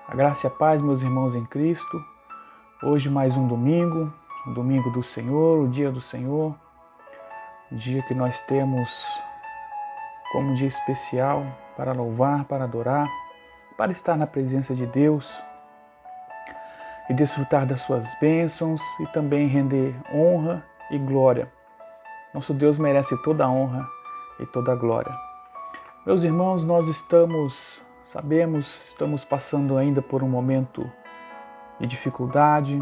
A graça e a paz, meus irmãos em Cristo. Hoje mais um domingo do Senhor, o dia do Senhor, um dia que nós temos como um dia especial para louvar, para adorar, para estar na presença de Deus e desfrutar das suas bênçãos e também render honra e glória. Nosso Deus merece toda a honra e toda a glória. Meus irmãos, nós estamos passando ainda por um momento de dificuldade,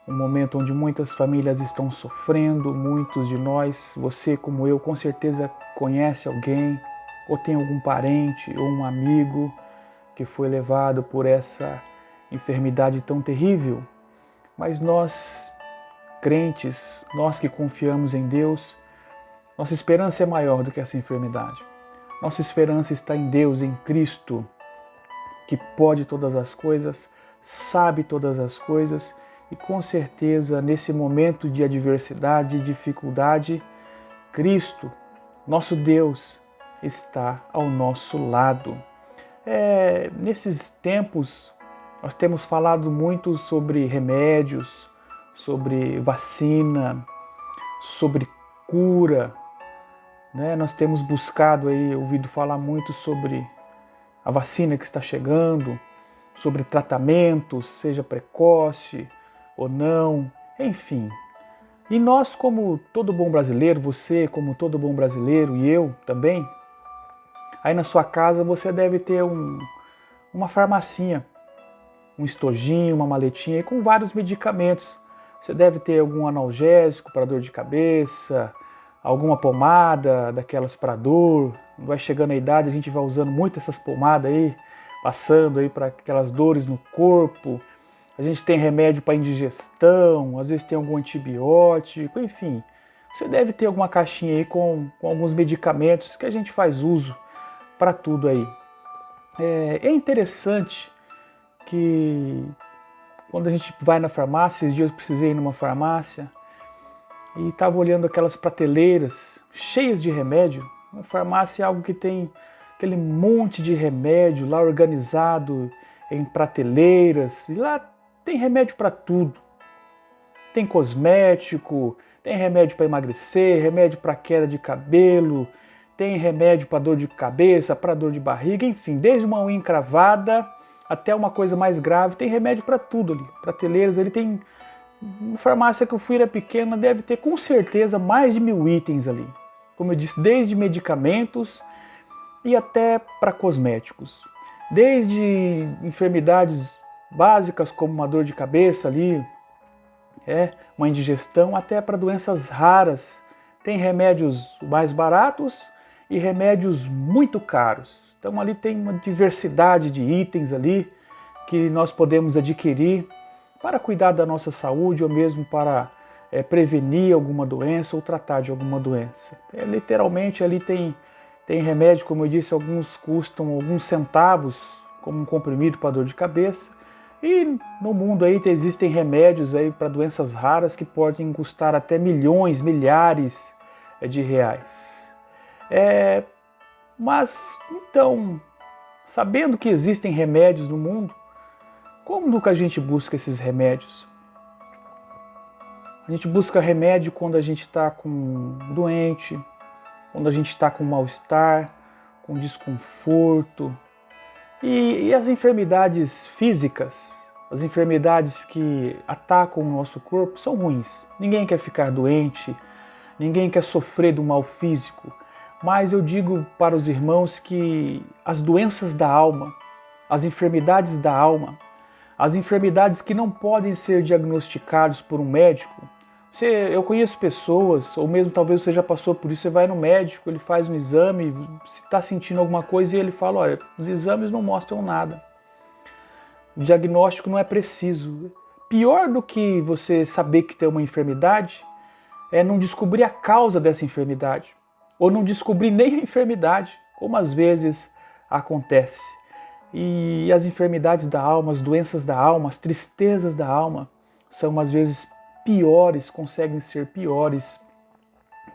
um momento onde muitas famílias estão sofrendo, muitos de nós, você como eu, com certeza conhece alguém, ou tem algum parente ou um amigo que foi levado por essa enfermidade tão terrível. Mas nós, crentes, nós que confiamos em Deus, nossa esperança é maior do que essa enfermidade. Nossa esperança está em Deus, em Cristo, que pode todas as coisas, sabe todas as coisas e com certeza nesse momento de adversidade e dificuldade, Cristo, nosso Deus, está ao nosso lado. Nesses tempos nós temos falado muito sobre remédios, sobre vacina, sobre cura, né? Nós temos buscado aí, ouvido falar muito sobre a vacina que está chegando, sobre tratamentos, seja precoce ou não, enfim. E nós, como todo bom brasileiro, você como todo bom brasileiro e eu também, aí na sua casa você deve ter uma farmacinha, um estojinho, uma maletinha aí com vários medicamentos. Você deve ter algum analgésico para dor de cabeça, alguma pomada daquelas para dor. Vai chegando a idade, a gente vai usando muito essas pomadas aí, passando aí para aquelas dores no corpo. A gente tem remédio para indigestão, às vezes tem algum antibiótico, enfim. Você deve ter alguma caixinha aí com alguns medicamentos que a gente faz uso para tudo aí. É interessante que quando a gente vai na farmácia, esses dias eu precisei ir numa farmácia e estava olhando aquelas prateleiras cheias de remédio. Uma farmácia é algo que tem aquele monte de remédio lá organizado em prateleiras. E lá tem remédio para tudo. Tem cosmético, tem remédio para emagrecer, remédio para queda de cabelo, tem remédio para dor de cabeça, para dor de barriga, enfim, desde uma unha encravada até uma coisa mais grave, tem remédio para tudo ali. Prateleiras, ele tem... Uma farmácia que eu fui era pequena, deve ter com certeza mais de 1000 itens ali. Como eu disse, desde medicamentos e até para cosméticos. Desde enfermidades básicas como uma dor de cabeça ali, uma indigestão, até para doenças raras. Tem remédios mais baratos e remédios muito caros. Então ali tem uma diversidade de itens ali que nós podemos adquirir para cuidar da nossa saúde ou mesmo para prevenir alguma doença ou tratar de alguma doença. Literalmente ali tem remédio, como eu disse, alguns custam alguns centavos, como um comprimido para dor de cabeça. E no mundo aí existem remédios aí para doenças raras que podem custar até milhões, milhares de reais. Mas então, sabendo que existem remédios no mundo, como que a gente busca esses remédios? A gente busca remédio quando a gente está doente, quando a gente está com mal-estar, com desconforto. E as enfermidades físicas, as enfermidades que atacam o nosso corpo são ruins. Ninguém quer ficar doente, ninguém quer sofrer do mal físico. Mas eu digo para os irmãos que as doenças da alma, as enfermidades da alma, as enfermidades que não podem ser diagnosticadas por um médico. Eu conheço pessoas, ou mesmo talvez você já passou por isso, você vai no médico, ele faz um exame, se está sentindo alguma coisa e ele fala, olha, os exames não mostram nada. O diagnóstico não é preciso. Pior do que você saber que tem uma enfermidade é não descobrir a causa dessa enfermidade, ou não descobrir nem a enfermidade, como às vezes acontece. E as enfermidades da alma, as doenças da alma, as tristezas da alma são às vezes piores, conseguem ser piores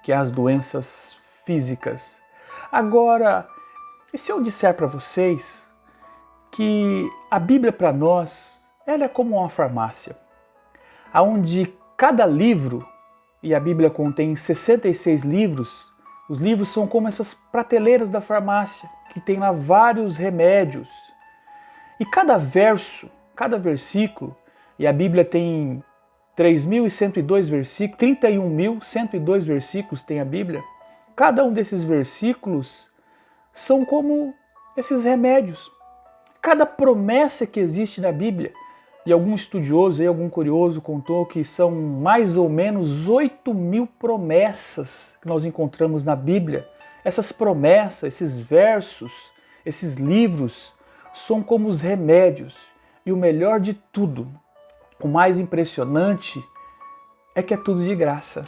que as doenças físicas. Agora, e se eu disser para vocês que a Bíblia para nós, ela é como uma farmácia, onde cada livro, e a Bíblia contém 66 livros, os livros são como essas prateleiras da farmácia, que tem lá vários remédios. E cada verso, cada versículo, e a Bíblia tem 3.102 versículos, 31.102 versículos tem a Bíblia, cada um desses versículos são como esses remédios. Cada promessa que existe na Bíblia, e algum estudioso, algum curioso contou que são mais ou menos 8.000 promessas que nós encontramos na Bíblia. Essas promessas, esses versos, esses livros, são como os remédios. E o melhor de tudo, o mais impressionante, é que é tudo de graça.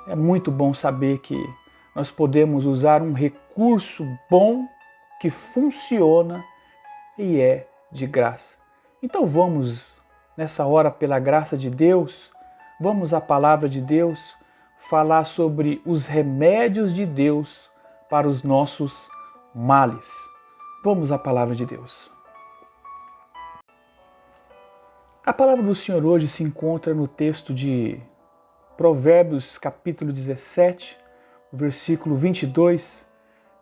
É muito bom saber que nós podemos usar um recurso bom que funciona e é de graça. Então vamos, nessa hora, pela graça de Deus, vamos à palavra de Deus, falar sobre os remédios de Deus para os nossos males. Vamos à palavra de Deus. A palavra do Senhor hoje se encontra no texto de Provérbios, capítulo 17, versículo 22,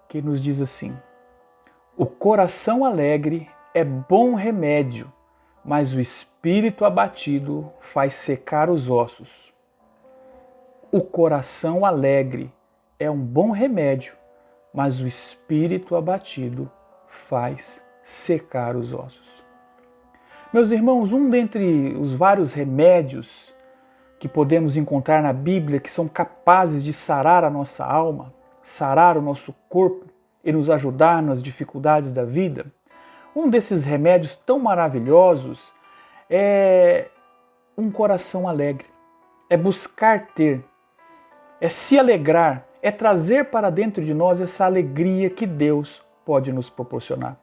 que nos diz assim: o coração alegre é bom remédio, mas o espírito abatido faz secar os ossos. O coração alegre é um bom remédio, mas o espírito abatido faz secar os ossos. Meus irmãos, um dentre os vários remédios que podemos encontrar na Bíblia que são capazes de sarar a nossa alma, sarar o nosso corpo e nos ajudar nas dificuldades da vida, um desses remédios tão maravilhosos é um coração alegre, é buscar ter, é se alegrar, é trazer para dentro de nós essa alegria que Deus pode nos proporcionar.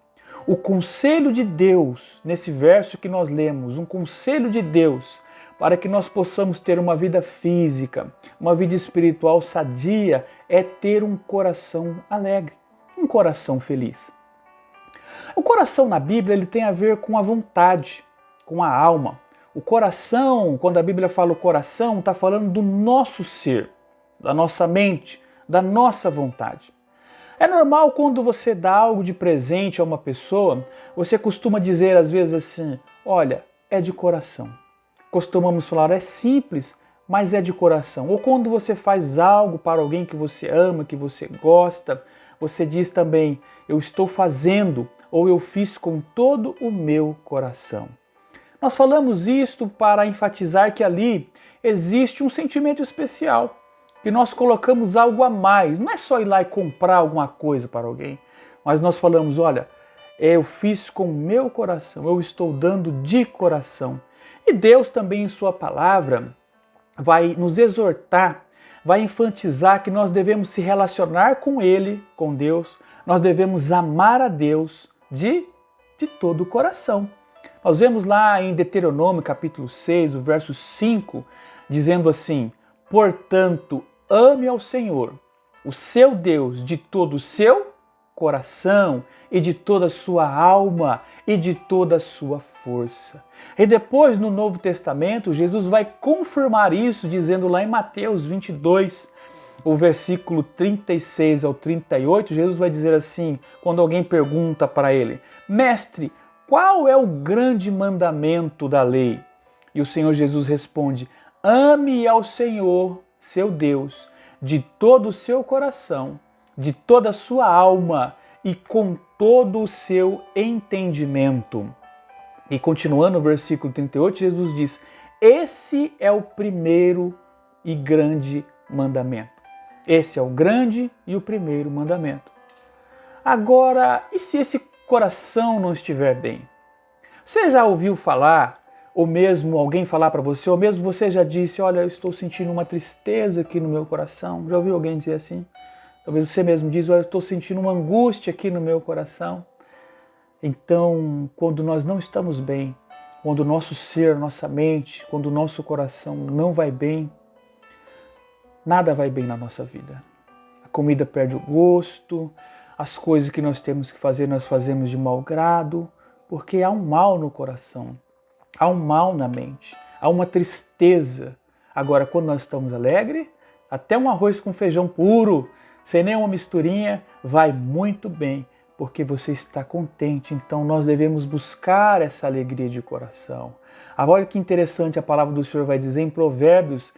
O conselho de Deus, nesse verso que nós lemos, um conselho de Deus para que nós possamos ter uma vida física, uma vida espiritual sadia, é ter um coração alegre, um coração feliz. O coração na Bíblia ele tem a ver com a vontade, com a alma. O coração, quando a Bíblia fala o coração, está falando do nosso ser, da nossa mente, da nossa vontade. É normal quando você dá algo de presente a uma pessoa, você costuma dizer às vezes assim, olha, é de coração. Costumamos falar, é simples, mas é de coração. Ou quando você faz algo para alguém que você ama, que você gosta, você diz também, eu estou fazendo, ou eu fiz com todo o meu coração. Nós falamos isto para enfatizar que ali existe um sentimento especial, que nós colocamos algo a mais. Não é só ir lá e comprar alguma coisa para alguém, mas nós falamos, olha, eu fiz com o meu coração, eu estou dando de coração. E Deus também em sua palavra vai nos exortar, vai enfatizar que nós devemos se relacionar com Ele, com Deus, nós devemos amar a Deus de todo o coração. Nós vemos lá em Deuteronômio capítulo 6, o verso 5, dizendo assim, portanto, ame ao Senhor, o seu Deus, de todo o seu coração e de toda a sua alma e de toda a sua força. E depois no Novo Testamento, Jesus vai confirmar isso dizendo lá em Mateus 22, o versículo 36 ao 38, Jesus vai dizer assim, quando alguém pergunta para ele, mestre, qual é o grande mandamento da lei? E o Senhor Jesus responde, ame ao Senhor, seu Deus, de todo o seu coração, de toda a sua alma e com todo o seu entendimento. E continuando no versículo 38, Jesus diz, esse é o primeiro e grande mandamento. Esse é o grande e o primeiro mandamento. Agora, e se esse coração não estiver bem? Você já ouviu falar, ou mesmo alguém falar para você, ou mesmo você já disse, olha, eu estou sentindo uma tristeza aqui no meu coração. Já ouviu alguém dizer assim? Talvez você mesmo diz, olha, eu estou sentindo uma angústia aqui no meu coração. Então, quando nós não estamos bem, quando o nosso ser, nossa mente, quando o nosso coração não vai bem, nada vai bem na nossa vida. A comida perde o gosto, As coisas que nós temos que fazer, nós fazemos de mau grado, porque há um mal no coração, há um mal na mente, há uma tristeza. Agora, quando nós estamos alegres, até um arroz com feijão puro, sem nenhuma misturinha, vai muito bem, porque você está contente. Então nós devemos buscar essa alegria de coração. Olha que interessante a palavra do Senhor vai dizer em Provérbios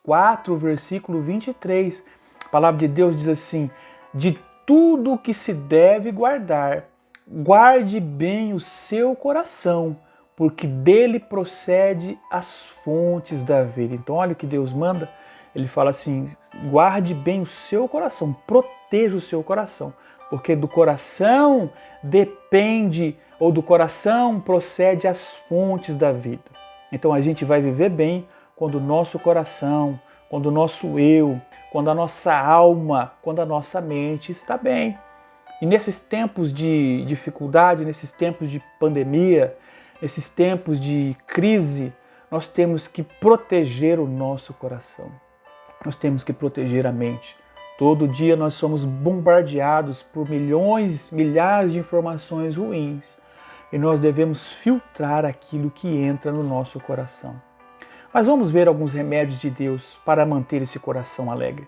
4, versículo 23. A palavra de Deus diz assim: de tudo que se deve guardar, guarde bem o seu coração, porque dele procede as fontes da vida. Então olha o que Deus manda. Ele fala assim: guarde bem o seu coração, proteja o seu coração, porque do coração depende, ou do coração procede as fontes da vida. Então a gente vai viver bem quando o nosso coração, quando o nosso eu, quando a nossa alma, quando a nossa mente está bem. E nesses tempos de dificuldade, nesses tempos de pandemia, nesses tempos de crise, nós temos que proteger o nosso coração. Nós temos que proteger a mente. Todo dia nós somos bombardeados por milhões, milhares de informações ruins. E nós devemos filtrar aquilo que entra no nosso coração. Mas vamos ver alguns remédios de Deus para manter esse coração alegre.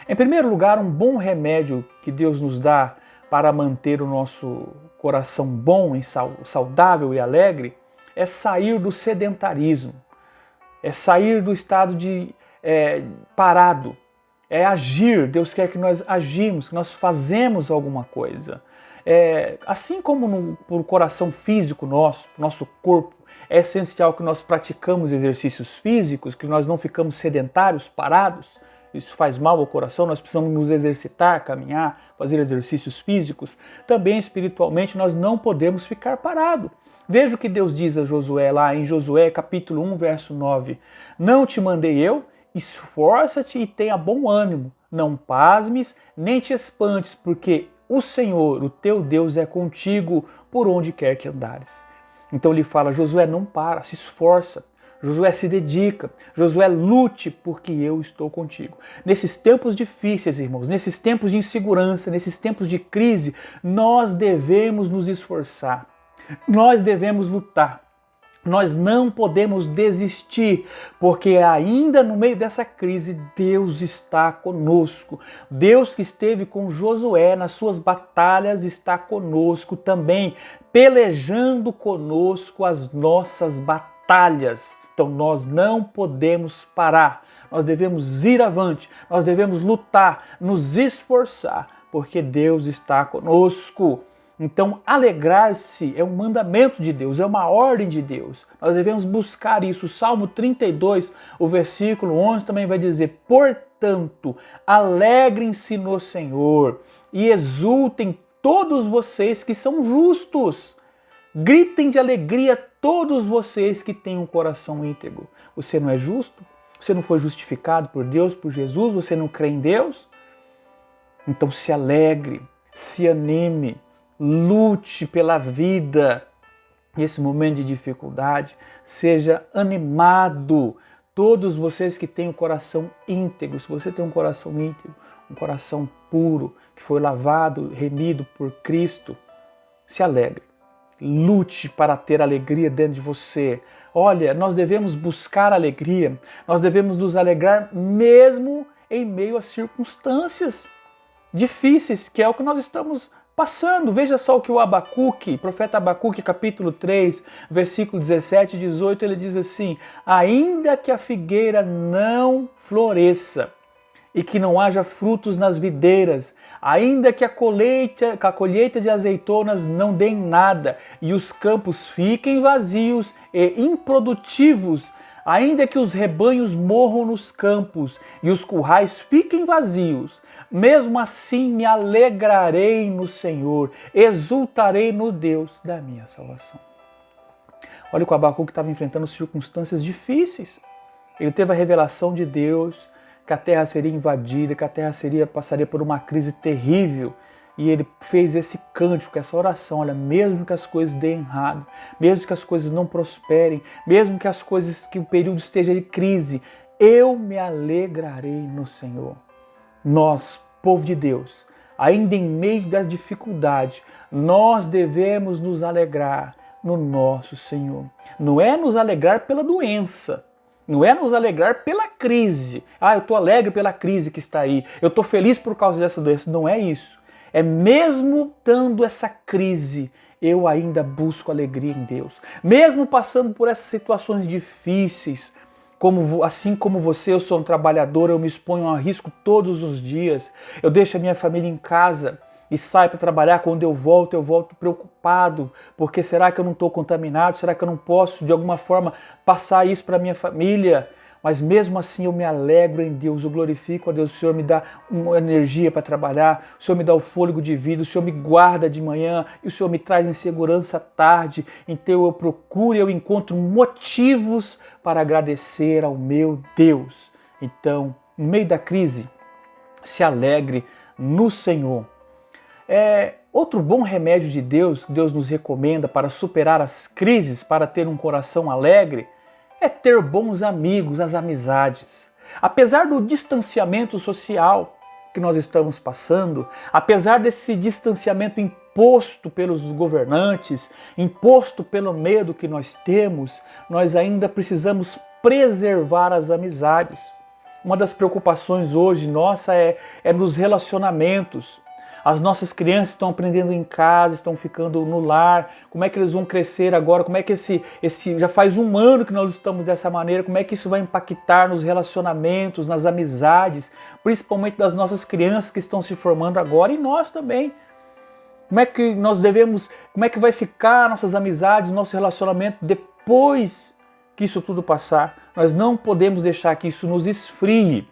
Em primeiro lugar, um bom remédio que Deus nos dá para manter o nosso coração bom, saudável e alegre, é sair do sedentarismo, é sair do estado de parado, é agir. Deus quer que nós agimos, que nós fazemos alguma coisa. Assim como no coração físico nosso corpo, é essencial que nós praticamos exercícios físicos, que nós não ficamos sedentários, parados. Isso faz mal ao coração, nós precisamos nos exercitar, caminhar, fazer exercícios físicos. Também espiritualmente nós não podemos ficar parados. Veja o que Deus diz a Josué lá em Josué capítulo 1, verso 9. Não te mandei eu? Esforça-te e tenha bom ânimo. Não pasmes, nem te espantes, porque o Senhor, o teu Deus, é contigo por onde quer que andares. Então ele fala: Josué, não para, se esforça. Josué, se dedica. Josué, lute, porque eu estou contigo. Nesses tempos difíceis, irmãos, nesses tempos de insegurança, nesses tempos de crise, nós devemos nos esforçar. Nós devemos lutar. Nós não podemos desistir, porque ainda no meio dessa crise, Deus está conosco. Deus que esteve com Josué nas suas batalhas está conosco também, pelejando conosco as nossas batalhas. Então nós não podemos parar, nós devemos ir avante, nós devemos lutar, nos esforçar, porque Deus está conosco. Então, alegrar-se é um mandamento de Deus, é uma ordem de Deus. Nós devemos buscar isso. O Salmo 32, o versículo 11 também vai dizer: portanto, alegrem-se no Senhor e exultem todos vocês que são justos. Gritem de alegria todos vocês que têm um coração íntegro. Você não é justo? Você não foi justificado por Deus, por Jesus? Você não crê em Deus? Então se alegre, se anime. Lute pela vida nesse momento de dificuldade, seja animado. Todos vocês que têm um coração íntegro, se você tem um coração íntegro, um coração puro, que foi lavado, remido por Cristo, se alegre. Lute para ter alegria dentro de você. Olha, nós devemos buscar alegria, nós devemos nos alegrar mesmo em meio a circunstâncias difíceis, que é o que nós estamos passando. Veja só o que o Abacuque, profeta Abacuque, capítulo 3, versículo 17 e 18, ele diz assim: ainda que a figueira não floresça e que não haja frutos nas videiras, ainda que a colheita de azeitonas não dê nada e os campos fiquem vazios e improdutivos, ainda que os rebanhos morram nos campos e os currais fiquem vazios, mesmo assim me alegrarei no Senhor, exultarei no Deus da minha salvação. Olha, o Abacuque estava enfrentando circunstâncias difíceis. Ele teve a revelação de Deus, que a terra seria invadida, que a terra passaria por uma crise terrível. E ele fez esse cântico, essa oração: olha, mesmo que as coisas deem errado, mesmo que as coisas não prosperem, mesmo que o período esteja de crise, eu me alegrarei no Senhor. Nós, povo de Deus, ainda em meio das dificuldades, nós devemos nos alegrar no nosso Senhor. Não é nos alegrar pela doença, não é nos alegrar pela crise. Ah, eu estou alegre pela crise que está aí, eu estou feliz por causa dessa doença. Não é isso. É mesmo dando essa crise, eu ainda busco alegria em Deus. Mesmo passando por essas situações difíceis, assim como você, eu sou um trabalhador, eu me exponho a risco todos os dias. Eu deixo a minha família em casa e saio para trabalhar. Quando eu volto preocupado, porque será que eu não estou contaminado? Será que eu não posso, de alguma forma, passar isso para a minha família? Mas mesmo assim eu me alegro em Deus, eu glorifico a Deus. O Senhor me dá uma energia para trabalhar, o Senhor me dá o fôlego de vida, o Senhor me guarda de manhã e o Senhor me traz em segurança à tarde. Então eu procuro e eu encontro motivos para agradecer ao meu Deus. Então, no meio da crise, se alegre no Senhor. Outro bom remédio de Deus, que Deus nos recomenda para superar as crises, para ter um coração alegre, é ter bons amigos, as amizades. Apesar do distanciamento social que nós estamos passando, apesar desse distanciamento imposto pelos governantes, imposto pelo medo que nós temos, nós ainda precisamos preservar as amizades. Uma das preocupações hoje nossa é nos relacionamentos. As nossas crianças estão aprendendo em casa, estão ficando no lar. Como é que eles vão crescer agora? Como é que já faz um ano que nós estamos dessa maneira? Como é que isso vai impactar nos relacionamentos, nas amizades, principalmente das nossas crianças que estão se formando agora e nós também? Como é que vai ficar nossas amizades, nosso relacionamento depois que isso tudo passar? Nós não podemos deixar que isso nos esfrie.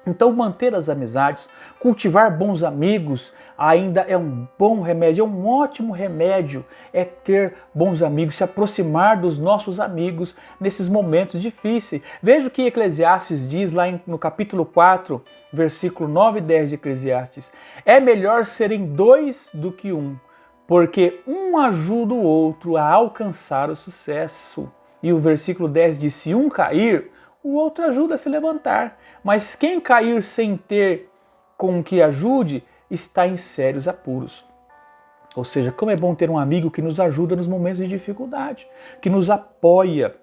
Então manter as amizades, cultivar bons amigos ainda é um bom remédio, é um ótimo remédio, é ter bons amigos, se aproximar dos nossos amigos nesses momentos difíceis. Veja o que Eclesiastes diz lá no capítulo 4, versículo 9 e 10 de Eclesiastes. É melhor serem dois do que um, porque um ajuda o outro a alcançar o sucesso. E o versículo 10 diz, se um cair, o outro ajuda a se levantar. Mas quem cair sem ter com que ajude, está em sérios apuros. Ou seja, como é bom ter um amigo que nos ajuda nos momentos de dificuldade, que nos apoia.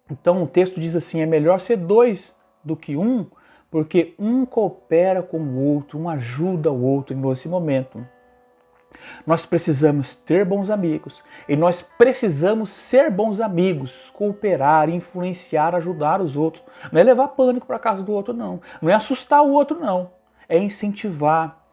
Então o texto diz assim, é melhor ser dois do que um, porque um coopera com o outro, um ajuda o outro nesse momento. Nós precisamos ter bons amigos e nós precisamos ser bons amigos, cooperar, influenciar, ajudar os outros. Não é levar pânico para casa do outro, não. Não é assustar o outro, não. É incentivar,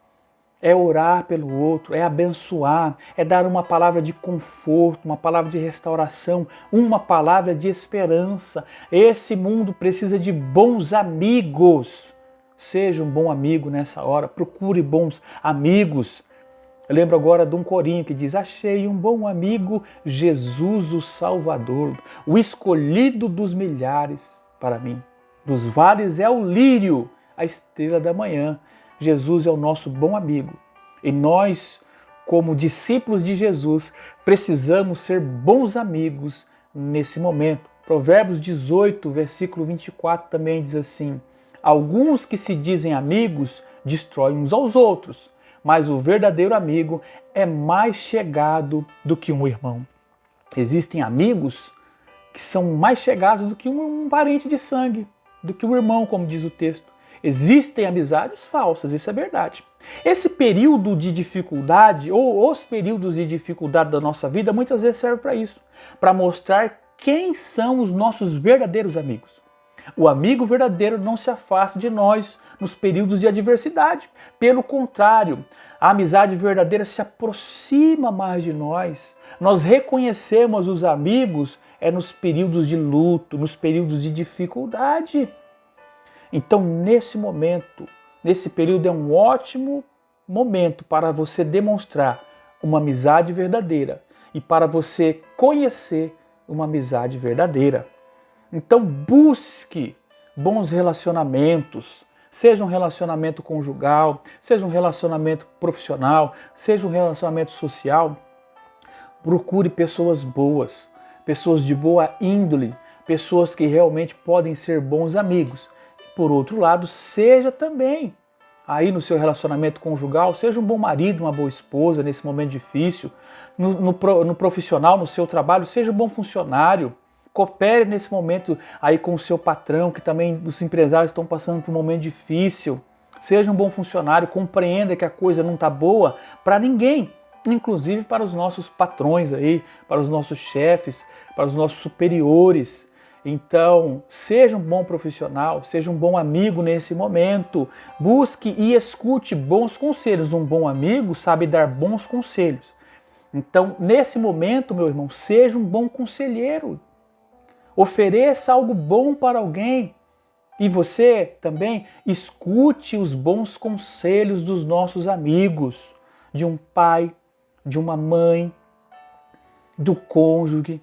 é orar pelo outro, é abençoar, é dar uma palavra de conforto, uma palavra de restauração, uma palavra de esperança. Esse mundo precisa de bons amigos. Seja um bom amigo nessa hora, procure bons amigos. Eu lembro agora de um corinho que diz, achei um bom amigo, Jesus o Salvador, o escolhido dos milhares para mim. Dos vales é o lírio, a estrela da manhã. Jesus é o nosso bom amigo. E nós, como discípulos de Jesus, precisamos ser bons amigos nesse momento. Provérbios 18, versículo 24 também diz assim, alguns que se dizem amigos destroem uns aos outros, mas o verdadeiro amigo é mais chegado do que um irmão. Existem amigos que são mais chegados do que um parente de sangue, do que um irmão, como diz o texto. Existem amizades falsas, isso é verdade. Esse período de dificuldade, ou os períodos de dificuldade da nossa vida, muitas vezes servem para isso, para mostrar quem são os nossos verdadeiros amigos. O amigo verdadeiro não se afasta de nós nos períodos de adversidade. Pelo contrário, a amizade verdadeira se aproxima mais de nós. Nós reconhecemos os amigos nos períodos de luto, nos períodos de dificuldade. Então, nesse momento, nesse período é um ótimo momento para você demonstrar uma amizade verdadeira e para você conhecer uma amizade verdadeira. Então busque bons relacionamentos, seja um relacionamento conjugal, seja um relacionamento profissional, seja um relacionamento social. Procure pessoas boas, pessoas de boa índole, pessoas que realmente podem ser bons amigos. Por outro lado, seja também aí no seu relacionamento conjugal, seja um bom marido, uma boa esposa nesse momento difícil, no profissional, no seu trabalho, seja um bom funcionário, coopere nesse momento aí com o seu patrão, que também os empresários estão passando por um momento difícil, seja um bom funcionário, compreenda que a coisa não está boa para ninguém, inclusive para os nossos patrões aí, para os nossos chefes, para os nossos superiores. Então, seja um bom profissional, seja um bom amigo nesse momento. Busque e escute bons conselhos. Um bom amigo sabe dar bons conselhos. Então, nesse momento, meu irmão, seja um bom conselheiro. Ofereça algo bom para alguém. E você também escute os bons conselhos dos nossos amigos, de um pai, de uma mãe, do cônjuge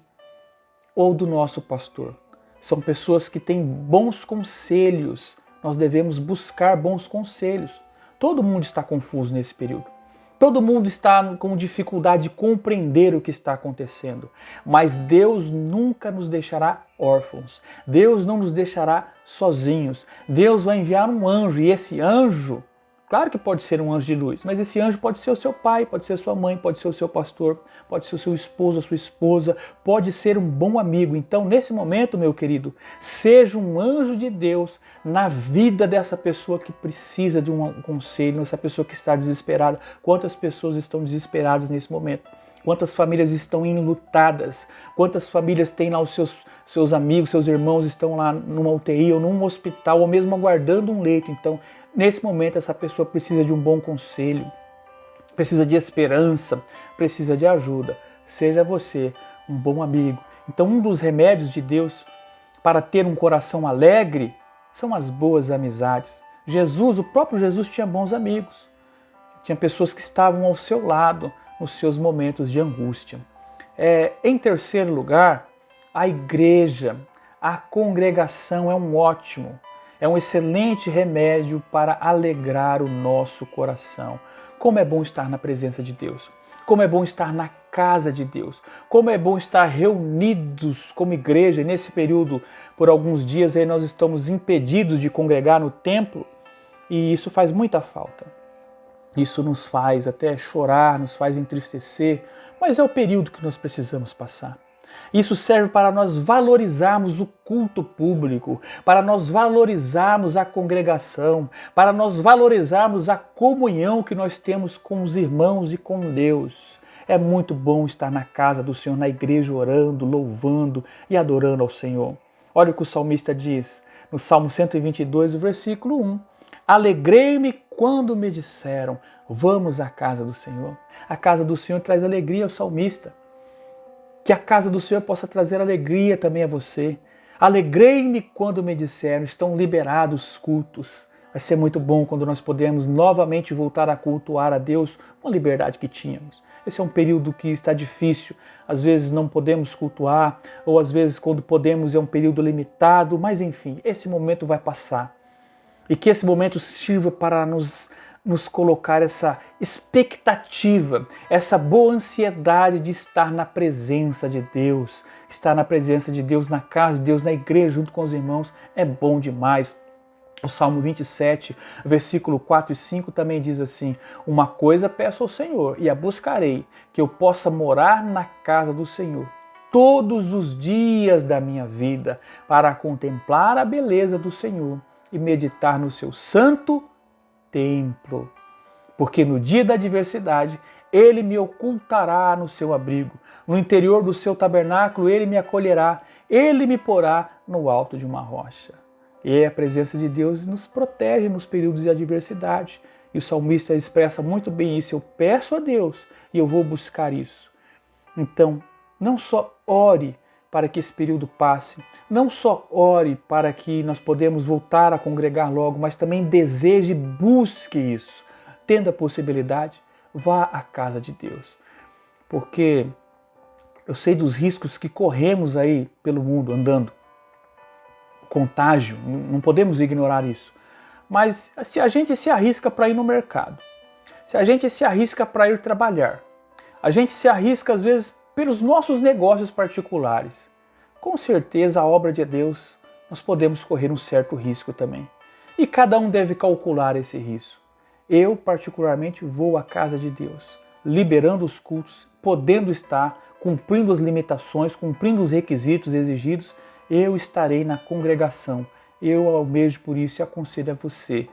ou do nosso pastor. São pessoas que têm bons conselhos. Nós devemos buscar bons conselhos. Todo mundo está confuso nesse período. Todo mundo está com dificuldade de compreender o que está acontecendo. Mas Deus nunca nos deixará órfãos. Deus não nos deixará sozinhos. Deus vai enviar um anjo, e esse anjo, claro que pode ser um anjo de luz, mas esse anjo pode ser o seu pai, pode ser a sua mãe, pode ser o seu pastor, pode ser o seu esposo, a sua esposa, pode ser um bom amigo. Então, nesse momento, meu querido, seja um anjo de Deus na vida dessa pessoa que precisa de um conselho, essa pessoa que está desesperada. Quantas pessoas estão desesperadas nesse momento? Quantas famílias estão enlutadas? Quantas famílias têm lá os seus amigos, seus irmãos estão lá numa UTI ou num hospital ou mesmo aguardando um leito? Então, nesse momento, essa pessoa precisa de um bom conselho, precisa de esperança, precisa de ajuda. Seja você um bom amigo. Então, um dos remédios de Deus para ter um coração alegre são as boas amizades. Jesus, o próprio Jesus, tinha bons amigos. Tinha pessoas que estavam ao seu lado nos seus momentos de angústia. Em terceiro lugar, a igreja, a congregação é um excelente remédio para alegrar o nosso coração. Como é bom estar na presença de Deus. Como é bom estar na casa de Deus. Como é bom estar reunidos como igreja. Nesse período, por alguns dias, aí nós estamos impedidos de congregar no templo e isso faz muita falta. Isso nos faz até chorar, nos faz entristecer, mas é o período que nós precisamos passar. Isso serve para nós valorizarmos o culto público, para nós valorizarmos a congregação, para nós valorizarmos a comunhão que nós temos com os irmãos e com Deus. É muito bom estar na casa do Senhor, na igreja, orando, louvando e adorando ao Senhor. Olha o que o salmista diz no Salmo 122, versículo 1. Alegrei-me quando me disseram, vamos à casa do Senhor. A casa do Senhor traz alegria ao salmista. Que a casa do Senhor possa trazer alegria também a você. Alegrei-me quando me disseram, estão liberados os cultos. Vai ser muito bom quando nós podemos novamente voltar a cultuar a Deus com a liberdade que tínhamos. Esse é um período que está difícil. Às vezes não podemos cultuar, ou às vezes quando podemos é um período limitado, mas enfim, esse momento vai passar. E que esse momento sirva para nos colocar essa expectativa, essa boa ansiedade de estar na presença de Deus. Estar na presença de Deus, na casa de Deus, na igreja, junto com os irmãos, é bom demais. O Salmo 27, versículo 4 e 5 também diz assim, uma coisa peço ao Senhor e a buscarei, que eu possa morar na casa do Senhor todos os dias da minha vida, para contemplar a beleza do Senhor e meditar no seu santo templo. Porque no dia da adversidade, ele me ocultará no seu abrigo. No interior do seu tabernáculo, ele me acolherá. Ele me porá no alto de uma rocha. E a presença de Deus nos protege nos períodos de adversidade. E o salmista expressa muito bem isso. Eu peço a Deus e eu vou buscar isso. Então, não só ore para que esse período passe. Não só ore para que nós podemos voltar a congregar logo, mas também deseje e busque isso. Tendo a possibilidade, vá à casa de Deus. Porque eu sei dos riscos que corremos aí pelo mundo andando. Contágio, não podemos ignorar isso. Mas se a gente se arrisca para ir no mercado, se a gente se arrisca para ir trabalhar, a gente se arrisca às vezes pelos nossos negócios particulares, com certeza a obra de Deus nós podemos correr um certo risco também. E cada um deve calcular esse risco. Eu, particularmente, vou à casa de Deus, liberando os cultos, podendo estar, cumprindo as limitações, cumprindo os requisitos exigidos, eu estarei na congregação. Eu almejo por isso e aconselho a você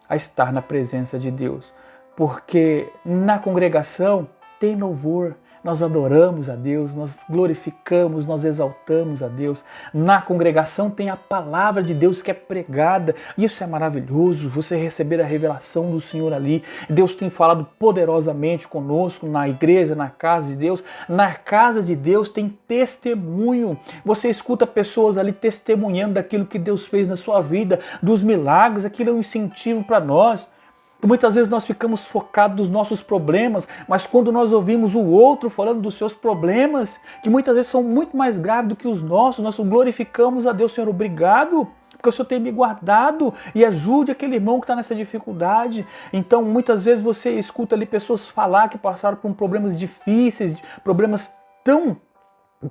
a estar na presença de Deus, porque na congregação tem louvor, nós adoramos a Deus, nós glorificamos, nós exaltamos a Deus. Na congregação tem a palavra de Deus que é pregada. Isso é maravilhoso, você receber a revelação do Senhor ali. Deus tem falado poderosamente conosco na igreja, na casa de Deus. Na casa de Deus tem testemunho. Você escuta pessoas ali testemunhando daquilo que Deus fez na sua vida, dos milagres. Aquilo é um incentivo para nós. Muitas vezes nós ficamos focados nos nossos problemas, mas quando nós ouvimos o outro falando dos seus problemas, que muitas vezes são muito mais graves do que os nossos, nós glorificamos a Deus. Senhor, obrigado, porque o Senhor tem me guardado, e ajude aquele irmão que está nessa dificuldade. Então, muitas vezes você escuta ali pessoas falar que passaram por problemas difíceis, problemas tão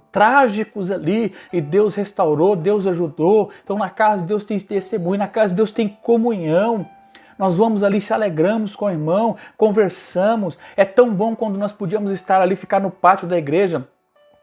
trágicos ali, e Deus restaurou, Deus ajudou. Então, na casa de Deus tem testemunho, na casa de Deus tem comunhão. Nós vamos ali, se alegramos com o irmão, conversamos. É tão bom quando nós podíamos estar ali, ficar no pátio da igreja,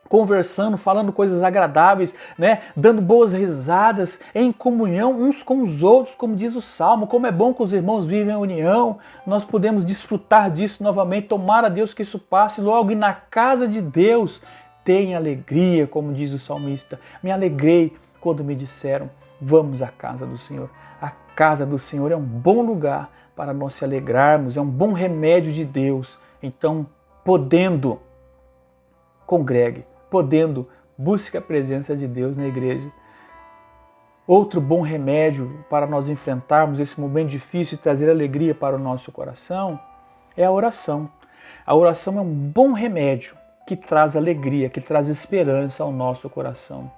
conversando, falando coisas agradáveis, né? Dando boas risadas, em comunhão uns com os outros, como diz o Salmo. Como é bom que os irmãos vivem em união. Nós podemos desfrutar disso novamente, tomar a Deus que isso passe logo. E na casa de Deus tem alegria, como diz o salmista. Me alegrei quando me disseram, vamos à casa do Senhor. A casa do Senhor é um bom lugar para nós se alegrarmos, é um bom remédio de Deus. Então, podendo, congregue, podendo, busque a presença de Deus na igreja. Outro bom remédio para nós enfrentarmos esse momento difícil e trazer alegria para o nosso coração é a oração. A oração é um bom remédio que traz alegria, que traz esperança ao nosso coração.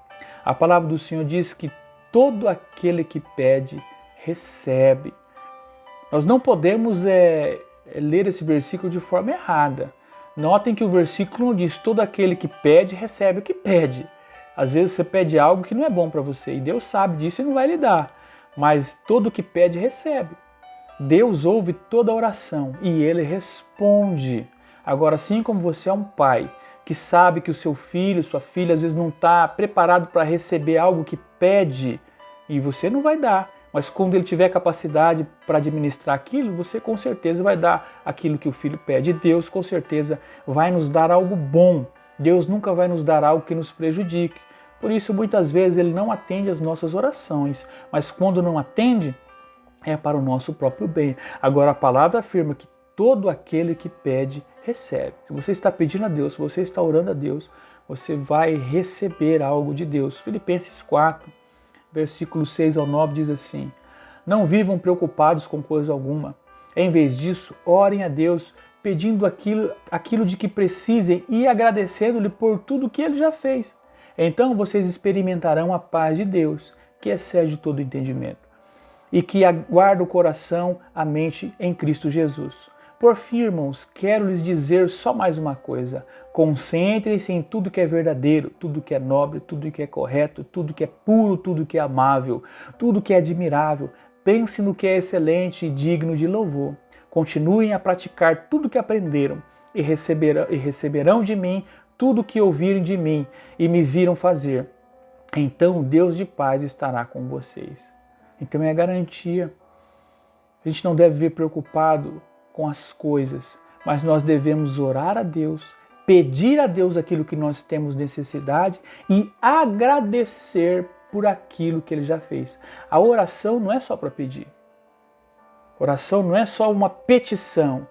A palavra do Senhor diz que todo aquele que pede, recebe. Nós não podemos ler esse versículo de forma errada. Notem que o versículo não diz todo aquele que pede, recebe o que pede. Às vezes você pede algo que não é bom para você e Deus sabe disso e não vai lhe dar. Mas todo que pede, recebe. Deus ouve toda oração e Ele responde. Agora, assim como você é um pai que sabe que o seu filho, sua filha, às vezes não está preparado para receber algo que pede e você não vai dar. Mas quando ele tiver capacidade para administrar aquilo, você com certeza vai dar aquilo que o filho pede. E Deus com certeza vai nos dar algo bom. Deus nunca vai nos dar algo que nos prejudique. Por isso, muitas vezes, Ele não atende às nossas orações. Mas quando não atende, é para o nosso próprio bem. Agora, a palavra afirma que todo aquele que pede, recebe. Se você está pedindo a Deus, se você está orando a Deus, você vai receber algo de Deus. Filipenses 4, versículos 6 ao 9 diz assim: não vivam preocupados com coisa alguma. Em vez disso, orem a Deus, pedindo aquilo de que precisem e agradecendo-lhe por tudo que Ele já fez. Então vocês experimentarão a paz de Deus, que excede todo entendimento, e que guarda o coração, a mente em Cristo Jesus. Por fim, irmãos, quero lhes dizer só mais uma coisa. Concentrem-se em tudo que é verdadeiro, tudo que é nobre, tudo que é correto, tudo que é puro, tudo que é amável, tudo que é admirável. Pense no que é excelente e digno de louvor. Continuem a praticar tudo que aprenderam e receberão de mim tudo que ouviram de mim e me viram fazer. Então o Deus de paz estará com vocês. Então é a garantia. A gente não deve vir preocupado com as coisas, mas nós devemos orar a Deus, pedir a Deus aquilo que nós temos necessidade e agradecer por aquilo que Ele já fez. A oração não é só para pedir. A oração não é só uma petição.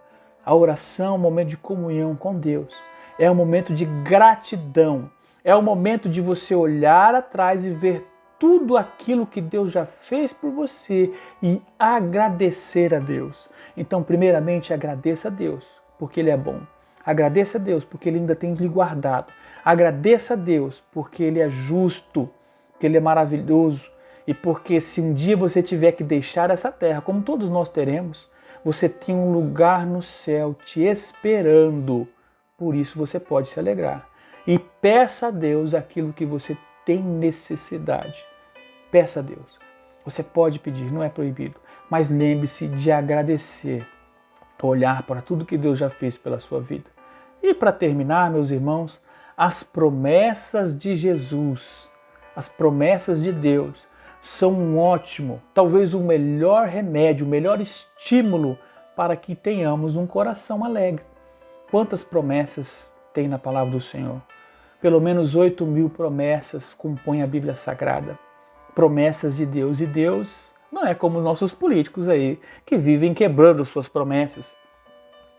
A oração é um momento de comunhão com Deus. É um momento de gratidão. É o momento de você olhar atrás e ver tudo aquilo que Deus já fez por você e agradecer a Deus. Então, primeiramente, agradeça a Deus, porque Ele é bom. Agradeça a Deus, porque Ele ainda tem lhe guardado. Agradeça a Deus, porque Ele é justo, porque Ele é maravilhoso. E porque se um dia você tiver que deixar essa terra, como todos nós teremos, você tem um lugar no céu te esperando. Por isso você pode se alegrar. E peça a Deus aquilo que você tem necessidade. Peça a Deus. Você pode pedir, não é proibido. Mas lembre-se de agradecer. olhar para tudo que Deus já fez pela sua vida. E para terminar, meus irmãos, as promessas de Jesus, as promessas de Deus, são um ótimo, talvez o melhor remédio, o melhor estímulo para que tenhamos um coração alegre. Quantas promessas tem na palavra do Senhor? Pelo menos 8.000 promessas compõem a Bíblia Sagrada. Promessas de Deus. E Deus não é como os nossos políticos aí, que vivem quebrando suas promessas.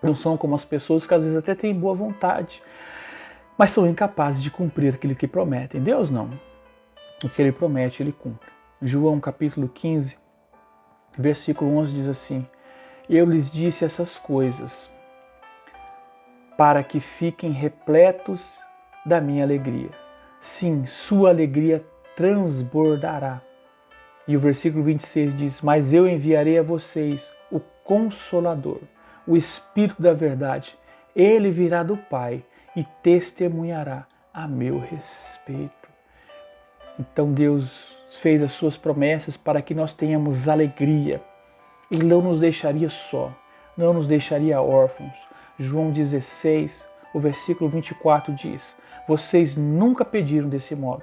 Não são como as pessoas que às vezes até têm boa vontade, mas são incapazes de cumprir aquilo que prometem. Deus não. O que Ele promete, Ele cumpre. João capítulo 15, versículo 11 diz assim: Eu lhes disse essas coisas para que fiquem repletos da minha alegria. Sim, sua alegria transbordará. E o versículo 26 diz: Mas eu enviarei a vocês o Consolador, o Espírito da verdade. Ele virá do Pai e testemunhará a meu respeito. Então Deus fez as suas promessas para que nós tenhamos alegria. Ele não nos deixaria só, não nos deixaria órfãos. João 16, o versículo 24 diz: Vocês nunca pediram desse modo.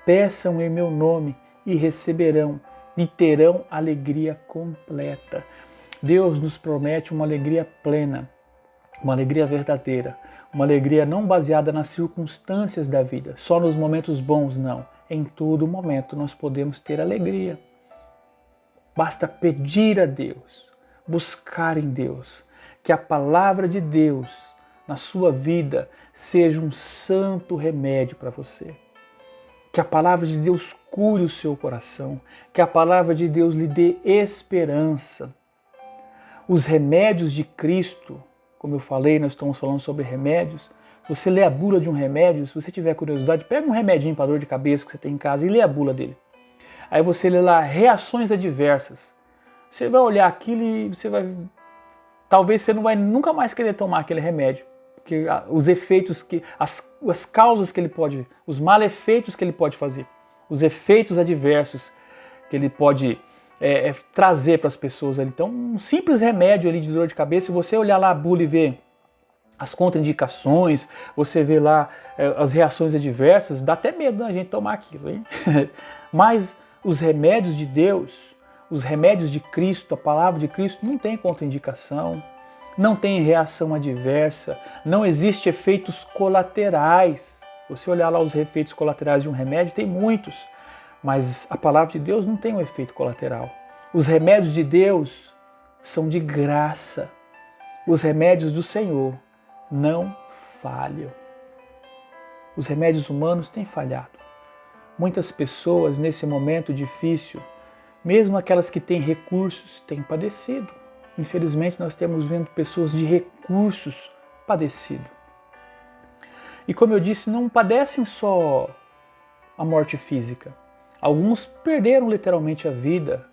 Peçam em meu nome e receberão, e terão alegria completa. Deus nos promete uma alegria plena, uma alegria verdadeira, uma alegria não baseada nas circunstâncias da vida, só nos momentos bons, não. Em todo momento nós podemos ter alegria. Basta pedir a Deus, buscar em Deus, que a palavra de Deus na sua vida seja um santo remédio para você. Que a palavra de Deus cure o seu coração, que a palavra de Deus lhe dê esperança. Os remédios de Cristo, como eu falei, nós estamos falando sobre remédios. Se você lê a bula de um remédio, se você tiver curiosidade, pega um remedinho para dor de cabeça que você tem em casa e lê a bula dele. Aí você lê lá reações adversas. Você vai olhar aquilo e você vai... Talvez você não vai nunca mais querer tomar aquele remédio. Porque os efeitos, as causas que ele pode... Os malefeitos que ele pode fazer. Os efeitos adversos que ele pode trazer para as pessoas. Então, um simples remédio ali de dor de cabeça, se você olhar lá a bula e ver as contraindicações, você vê lá as reações adversas, dá até medo da gente tomar aquilo, hein? Mas os remédios de Deus, os remédios de Cristo, a palavra de Cristo, não tem contraindicação, não tem reação adversa, não existe efeitos colaterais. Você olhar lá os efeitos colaterais de um remédio, tem muitos, mas a palavra de Deus não tem um efeito colateral. Os remédios de Deus são de graça. Os remédios do Senhor não falham. Os remédios humanos têm falhado. Muitas pessoas nesse momento difícil, mesmo aquelas que têm recursos, têm padecido. Infelizmente nós temos vendo pessoas de recursos padecido. E como eu disse, não padecem só a morte física. Alguns perderam literalmente a vida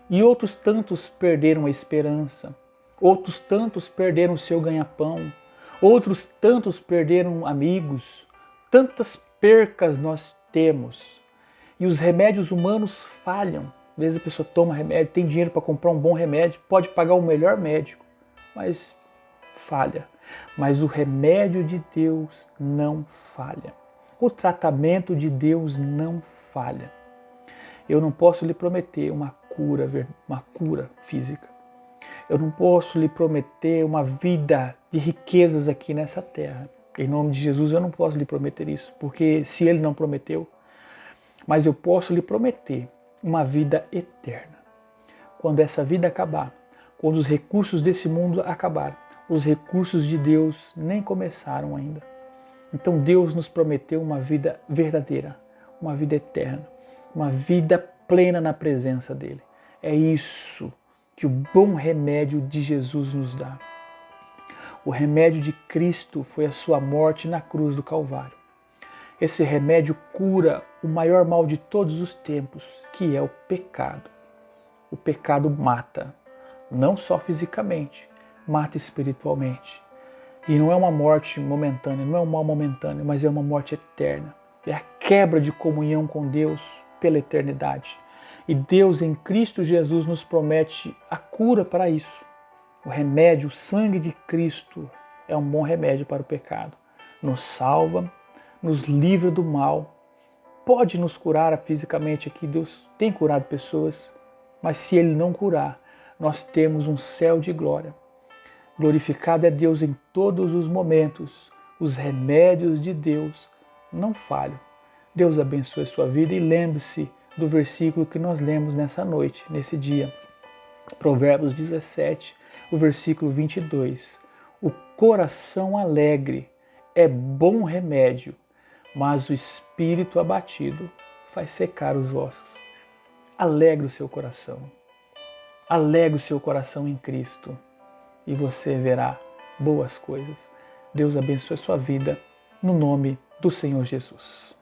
e outros tantos perderam a esperança. Outros tantos perderam o seu ganha-pão. Outros tantos perderam amigos. Tantas percas nós temos. E os remédios humanos falham. Às vezes a pessoa toma remédio, tem dinheiro para comprar um bom remédio, pode pagar o melhor médico, mas falha. Mas o remédio de Deus não falha. O tratamento de Deus não falha. Eu não posso lhe prometer uma cura física. Eu não posso lhe prometer uma vida de riquezas aqui nessa terra. Em nome de Jesus eu não posso lhe prometer isso, porque se Ele não prometeu, mas eu posso lhe prometer uma vida eterna. Quando essa vida acabar, quando os recursos desse mundo acabarem, os recursos de Deus nem começaram ainda. Então Deus nos prometeu uma vida verdadeira, uma vida eterna, uma vida plena na presença dEle. É isso que o bom remédio de Jesus nos dá. O remédio de Cristo foi a sua morte na cruz do Calvário. Esse remédio cura o maior mal de todos os tempos, que é o pecado. O pecado mata, não só fisicamente, mata espiritualmente. E não é uma morte momentânea, não é um mal momentâneo, mas é uma morte eterna. É a quebra de comunhão com Deus pela eternidade. E Deus em Cristo Jesus nos promete a cura para isso. O remédio, o sangue de Cristo é um bom remédio para o pecado. Nos salva, nos livra do mal. Pode nos curar fisicamente aqui, Deus tem curado pessoas, mas se Ele não curar, nós temos um céu de glória. Glorificado é Deus em todos os momentos. Os remédios de Deus não falham. Deus abençoe a sua vida e lembre-se do versículo que nós lemos nessa noite, nesse dia. Provérbios 17, o versículo 22. O coração alegre é bom remédio, mas o espírito abatido faz secar os ossos. Alegre o seu coração. Alegre o seu coração em Cristo e você verá boas coisas. Deus abençoe a sua vida, no nome do Senhor Jesus.